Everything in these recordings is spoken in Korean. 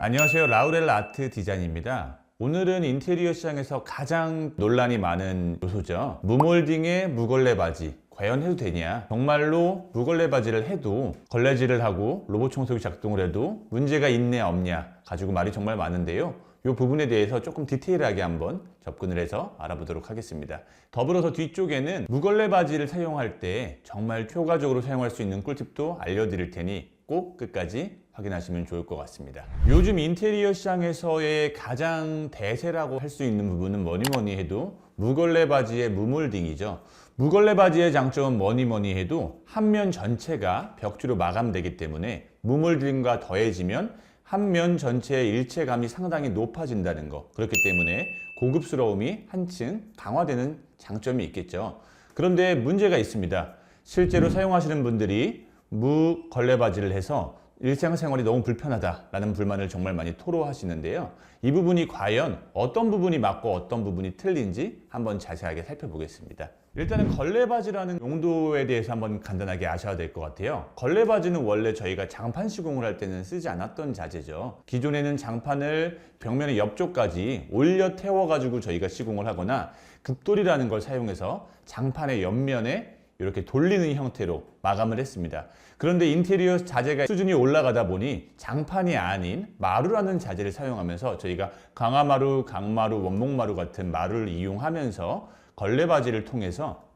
안녕하세요. 라우렐 아트 디자인입니다. 오늘은 인테리어 시장에서 가장 논란이 많은 요소죠. 무몰딩의 무걸레 바지 과연 해도 되냐? 정말로 무걸레 바지를 해도 걸레질을 하고 로봇 청소기 작동을 해도 문제가 있냐 없냐 가지고 말이 정말 많은데요. 이 부분에 대해서 조금 디테일하게 한번 접근을 해서 알아보도록 하겠습니다. 더불어서 뒤쪽에는 무걸레 바지를 사용할 때 정말 효과적으로 사용할 수 있는 꿀팁도 알려드릴 테니 꼭 끝까지 확인하시면 좋을 것 같습니다. 요즘 인테리어 시장에서의 가장 대세라고 할 수 있는 부분은 뭐니 해도 무걸레 바지의 무몰딩이죠. 무걸레 바지의 장점은 뭐니 해도 한 면 전체가 벽지로 마감되기 때문에 무몰딩과 더해지면 한 면 전체의 일체감이 상당히 높아진다는 거. 그렇기 때문에 고급스러움이 한층 강화되는 장점이 있겠죠. 그런데 문제가 있습니다. 실제로 사용하시는 분들이 무걸레 바지를 해서 일상생활이 너무 불편하다라는 불만을 정말 많이 토로하시는데요. 이 부분이 과연 어떤 부분이 맞고 어떤 부분이 틀린지 한번 자세하게 살펴보겠습니다. 일단은 걸레바지라는 용도에 대해서 한번 간단하게 아셔야 될 것 같아요. 걸레바지는 원래 저희가 장판 시공을 할 때는 쓰지 않았던 자재죠. 기존에는 장판을 벽면의 옆쪽까지 올려 태워가지고 저희가 시공을 하거나 급돌이라는 걸 사용해서 장판의 옆면에 이렇게 돌리는 형태로 마감을 했습니다. 그런데 인테리어 자재가 수준이 올라가다 보니 장판이 아닌 마루라는 자재를 사용하면서 저희가 강화마루, 강마루, 원목마루 같은 마루를 이용하면서 걸레바지를 통해서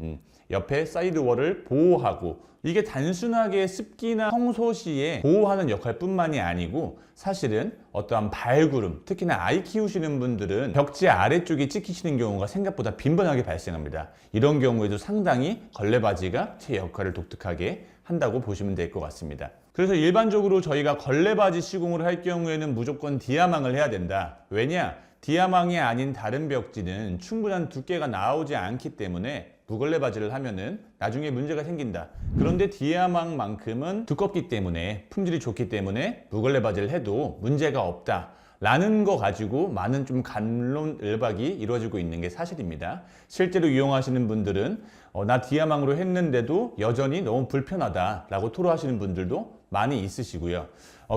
옆에 사이드월을 보호하고, 이게 단순하게 습기나 청소 시에 보호하는 역할뿐만이 아니고 사실은 어떠한 발구름, 특히나 아이 키우시는 분들은 벽지 아래쪽이 찍히시는 경우가 생각보다 빈번하게 발생합니다. 이런 경우에도 상당히 걸레바지가 제 역할을 독특하게 한다고 보시면 될 것 같습니다. 그래서 일반적으로 저희가 걸레바지 시공을 할 경우에는 무조건 디아망을 해야 된다. 왜냐? 디아망이 아닌 다른 벽지는 충분한 두께가 나오지 않기 때문에 무걸레 바지를 하면은 나중에 문제가 생긴다. 그런데 디아망만큼은 두껍기 때문에, 품질이 좋기 때문에 무걸레 바지를 해도 문제가 없다 라는 거 가지고 많은 좀 갑론을박이 이루어지고 있는 게 사실입니다. 실제로 이용하시는 분들은 나 디아망으로 했는데도 여전히 너무 불편하다 라고 토로하시는 분들도 많이 있으시고요.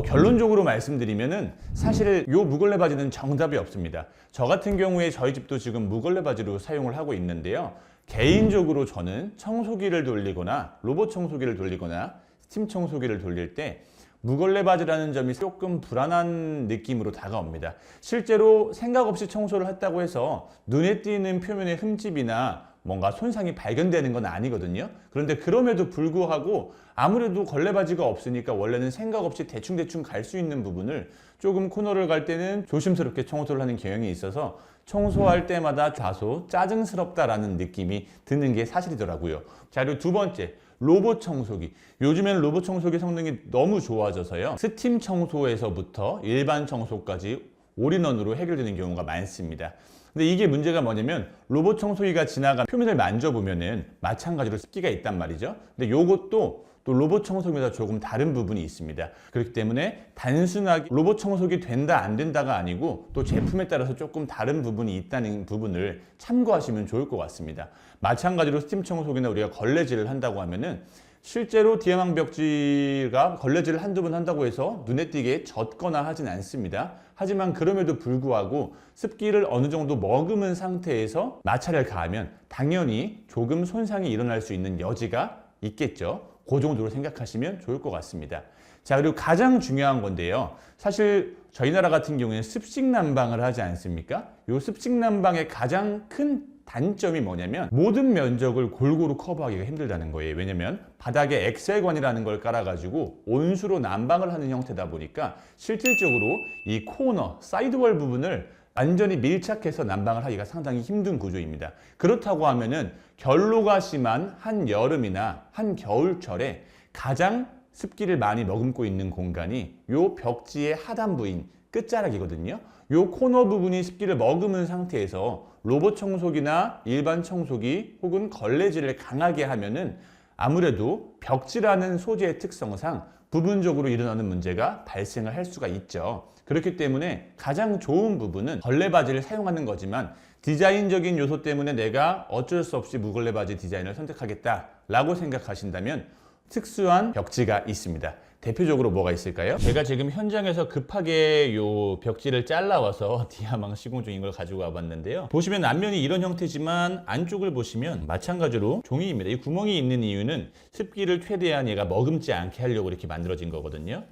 결론적으로 말씀드리면은 사실 이 무걸레 바지는 정답이 없습니다. 저 같은 경우에 저희 집도 지금 무걸레 바지로 사용을 하고 있는데요. 개인적으로 저는 청소기를 돌리거나 로봇 청소기를 돌리거나 스팀 청소기를 돌릴 때 무걸레 바지라는 점이 조금 불안한 느낌으로 다가옵니다. 실제로 생각 없이 청소를 했다고 해서 눈에 띄는 표면의 흠집이나 뭔가 손상이 발견되는 건 아니거든요. 그런데 그럼에도 불구하고 아무래도 걸레바지가 없으니까 원래는 생각 없이 대충 갈 수 있는 부분을 조금 코너를 갈 때는 조심스럽게 청소를 하는 경향이 있어서 청소할 때마다 다소 짜증스럽다라는 느낌이 드는 게 사실이더라고요. 자, 그리고 두 번째, 로봇 청소기. 요즘에는 로봇 청소기 성능이 너무 좋아져서요. 스팀 청소에서부터 일반 청소까지 올인원으로 해결되는 경우가 많습니다. 근데 이게 문제가 뭐냐면 로봇 청소기가 지나가 표면을 만져보면은 마찬가지로 습기가 있단 말이죠. 근데 요것도 또 로봇 청소기보다 조금 다른 부분이 있습니다. 그렇기 때문에 단순하게 로봇 청소기 된다 안 된다가 아니고 또 제품에 따라서 조금 다른 부분이 있다는 부분을 참고하시면 좋을 것 같습니다. 마찬가지로 스팀 청소기나 우리가 걸레질을 한다고 하면은 실제로 디아망 벽지가 걸레질을 한두 번 한다고 해서 눈에 띄게 젖거나 하진 않습니다. 하지만 그럼에도 불구하고 습기를 어느 정도 머금은 상태에서 마찰을 가하면 당연히 조금 손상이 일어날 수 있는 여지가 있겠죠. 그 정도로 생각하시면 좋을 것 같습니다. 자, 그리고 가장 중요한 건데요. 사실 저희 나라 같은 경우에는 습식 난방을 하지 않습니까? 이 습식 난방의 가장 큰 단점이 뭐냐면 모든 면적을 골고루 커버하기가 힘들다는 거예요. 왜냐면 바닥에 엑셀관이라는 걸 깔아가지고 온수로 난방을 하는 형태다 보니까 실질적으로 이 코너, 사이드월 부분을 완전히 밀착해서 난방을 하기가 상당히 힘든 구조입니다. 그렇다고 하면은 결로가 심한 한여름이나 한겨울철에 가장 습기를 많이 머금고 있는 공간이 요 벽지의 하단부인 끝자락이거든요. 요 코너 부분이 습기를 머금은 상태에서 로봇 청소기나 일반 청소기 혹은 걸레질을 강하게 하면은 아무래도 벽지라는 소재의 특성상 부분적으로 일어나는 문제가 발생을 할 수가 있죠. 그렇기 때문에 가장 좋은 부분은 걸레바지를 사용하는 거지만 디자인적인 요소 때문에 내가 어쩔 수 없이 무걸레바지 디자인을 선택하겠다 라고 생각하신다면 특수한 벽지가 있습니다. 대표적으로 뭐가 있을까요? 제가 지금 현장에서 급하게 요 벽지를 잘라와서 디아망 시공 중인 걸 가지고 와봤는데요. 보시면 앞면이 이런 형태지만 안쪽을 보시면 마찬가지로 종이입니다. 이 구멍이 있는 이유는 습기를 최대한 얘가 머금지 않게 하려고 이렇게 만들어진 거거든요.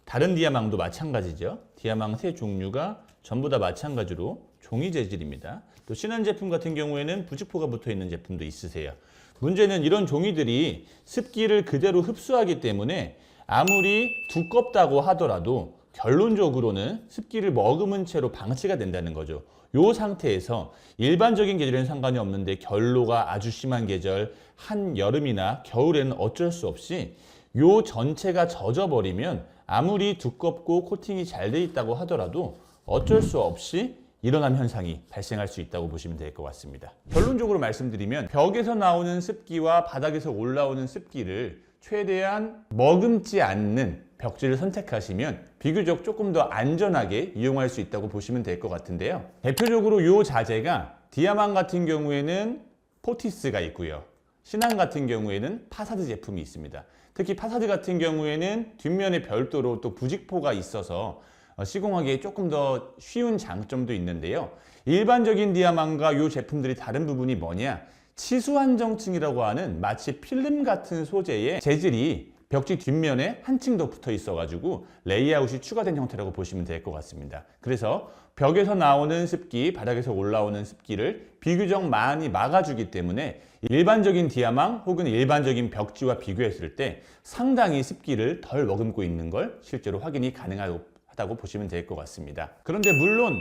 다른 디아망도 마찬가지죠. 디아망 세 종류가 전부 다 마찬가지로 종이 재질입니다. 또 신한 제품 같은 경우에는 부직포가 붙어 있는 제품도 있으세요. 문제는 이런 종이들이 습기를 그대로 흡수하기 때문에 아무리 두껍다고 하더라도 결론적으로는 습기를 머금은 채로 방치가 된다는 거죠. 이 상태에서 일반적인 계절에는 상관이 없는데 결로가 아주 심한 계절, 한여름이나 겨울에는 어쩔 수 없이 이 전체가 젖어버리면 아무리 두껍고 코팅이 잘 돼 있다고 하더라도 어쩔 수 없이 일어난 현상이 발생할 수 있다고 보시면 될 것 같습니다. 결론적으로 말씀드리면 벽에서 나오는 습기와 바닥에서 올라오는 습기를 최대한 머금지 않는 벽지를 선택하시면 비교적 조금 더 안전하게 이용할 수 있다고 보시면 될 것 같은데요. 대표적으로 이 자재가 디아망 같은 경우에는 포티스가 있고요. 신한 같은 경우에는 파사드 제품이 있습니다. 특히 파사드 같은 경우에는 뒷면에 별도로 또 부직포가 있어서 시공하기에 조금 더 쉬운 장점도 있는데요. 일반적인 디아망과 이 제품들이 다른 부분이 뭐냐? 치수 안정층이라고 하는 마치 필름 같은 소재의 재질이 벽지 뒷면에 한 층 더 붙어 있어가지고 레이아웃이 추가된 형태라고 보시면 될 것 같습니다. 그래서 벽에서 나오는 습기, 바닥에서 올라오는 습기를 비교적 많이 막아주기 때문에 일반적인 디아망 혹은 일반적인 벽지와 비교했을 때 상당히 습기를 덜 머금고 있는 걸 실제로 확인이 가능하다고 보시면 될 것 같습니다. 그런데 물론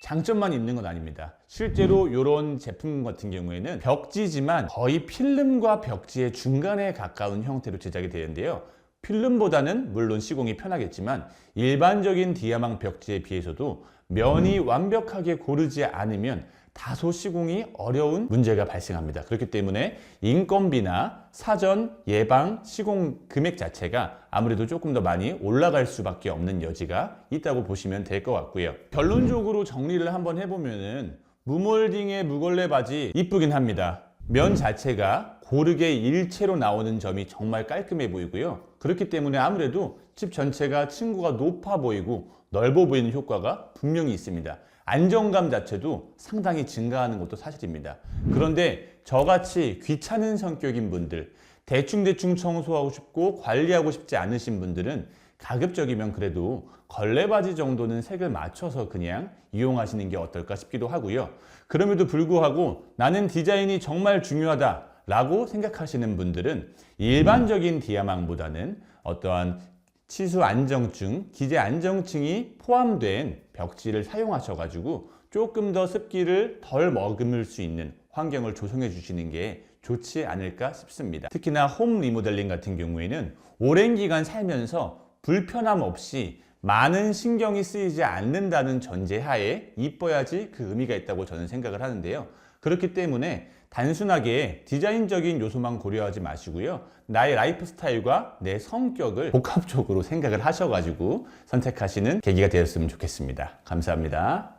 장점만 있는 건 아닙니다. 실제로 이런 제품 같은 경우에는 벽지지만 거의 필름과 벽지의 중간에 가까운 형태로 제작이 되는데요. 필름보다는 물론 시공이 편하겠지만 일반적인 디아망 벽지에 비해서도 면이 완벽하게 고르지 않으면 다소 시공이 어려운 문제가 발생합니다. 그렇기 때문에 인건비나 사전 예방 시공 금액 자체가 아무래도 조금 더 많이 올라갈 수밖에 없는 여지가 있다고 보시면 될 것 같고요. 결론적으로 정리를 한번 해보면은 무몰딩의 무걸레 바지 이쁘긴 합니다. 면 자체가 고르게 일체로 나오는 점이 정말 깔끔해 보이고요. 그렇기 때문에 아무래도 집 전체가 층고가 높아 보이고 넓어 보이는 효과가 분명히 있습니다. 안정감 자체도 상당히 증가하는 것도 사실입니다. 그런데 저같이 귀찮은 성격인 분들, 대충 청소하고 싶고 관리하고 싶지 않으신 분들은 가급적이면 그래도 걸레바지 정도는 색을 맞춰서 그냥 이용하시는 게 어떨까 싶기도 하고요. 그럼에도 불구하고 나는 디자인이 정말 중요하다 라고 생각하시는 분들은 일반적인 디아망보다는 어떠한 치수 안정층, 기재 안정층이 포함된 벽지를 사용하셔가지고 조금 더 습기를 덜 머금을 수 있는 환경을 조성해 주시는 게 좋지 않을까 싶습니다. 특히나 홈 리모델링 같은 경우에는 오랜 기간 살면서 불편함 없이 많은 신경이 쓰이지 않는다는 전제하에 이뻐야지 그 의미가 있다고 저는 생각을 하는데요. 그렇기 때문에 단순하게 디자인적인 요소만 고려하지 마시고요. 나의 라이프 스타일과 내 성격을 복합적으로 생각을 하셔가지고 선택하시는 계기가 되었으면 좋겠습니다. 감사합니다.